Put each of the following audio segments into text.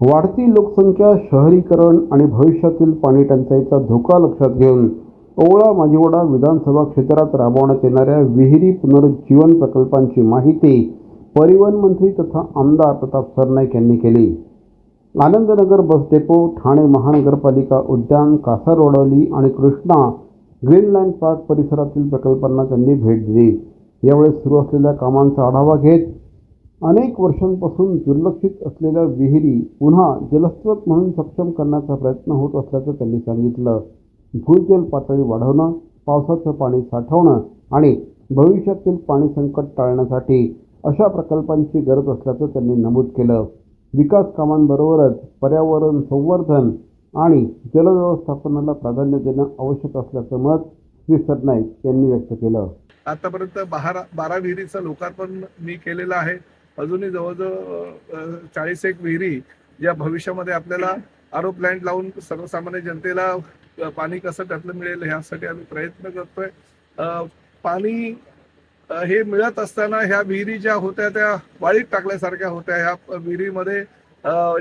वाढती लोकसंख्या, शहरीकरण आणि भविष्यातील पाणी टंचाईचा धोका लक्षात घेऊन ओवळा माजिवडा विधानसभा क्षेत्रात राबवण्यात येणाऱ्या विहिरी पुनरुज्जीवन प्रकल्पांची माहिती परिवहन मंत्री तथा आमदार प्रताप सरनाईक यांनी केली. आनंदनगर बस डेपो, ठाणे महानगरपालिका उद्यान, कासारवडवली आणि कृष्णा ग्रीनलँड पार्क परिसरातील प्रकल्पांना त्यांनी भेट दिली. यावेळी सुरू असलेल्या कामांचा आढावा घेत अनेक वर्षांपासून दुर्लक्षित असलेल्या विहिरी पुन्हा जलस्रोत म्हणून सक्षम करण्याचा प्रयत्न होत असल्याचं त्यांनी सांगितलं. भूजल पातळी वाढवणं, पावसाचं पाणी साठवणं आणि भविष्यातील पाणी संकट टाळण्यासाठी अशा प्रकल्पांची गरज असल्याचं त्यांनी नमूद केलं. विकास कामांबरोबरच पर्यावरण संवर्धन आणि जलव्यवस्थापनाला प्राधान्य देणं आवश्यक असल्याचं मत श्री सरनाईक यांनी व्यक्त केलं. आतापर्यंत 12 विहिरीचं लोकार्पण मी केलेलं आहे. अजूनही जवळजवळ 41 विहिरी ज्या भविष्यामध्ये आपल्याला आरो प्लांट लावून सर्वसामान्य जनतेला पाणी कसं त्यातलं मिळेल ह्यासाठी आम्ही प्रयत्न करतोय. पाणी हे मिळत असताना ह्या विहिरी ज्या होत्या त्या वाळीत टाकल्यासारख्या होत्या. ह्या विहिरीमध्ये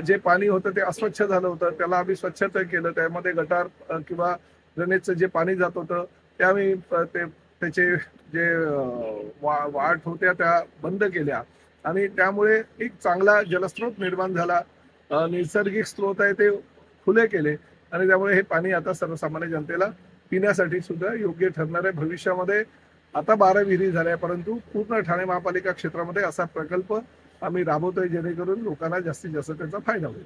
जे पाणी होतं ते अस्वच्छ झालं होतं. त्याला आम्ही स्वच्छता केलं. त्यामध्ये गटार किंवा ड्रेनेजचं जे पाणी जात होतं ते आम्ही त्याचे जे वाट होत्या त्या बंद केल्या आणि त्यामुळे एक चांगला जलस्रोत निर्माण झाला. नैसर्गिक स्रोत आहे ते खुले केले आणि त्यामुळे हे पाणी आता सर्वसामान्य जनतेला पिण्यासाठी सुद्धा योग्य ठरणार आहे. भविष्यामध्ये आता 12 विहिरी झाल्या, परंतु पूर्ण ठाणे महापालिका क्षेत्रामध्ये असा प्रकल्प आम्ही राबवतोय जेणेकरून लोकांना जास्तीत जास्त त्याचा फायदा होईल.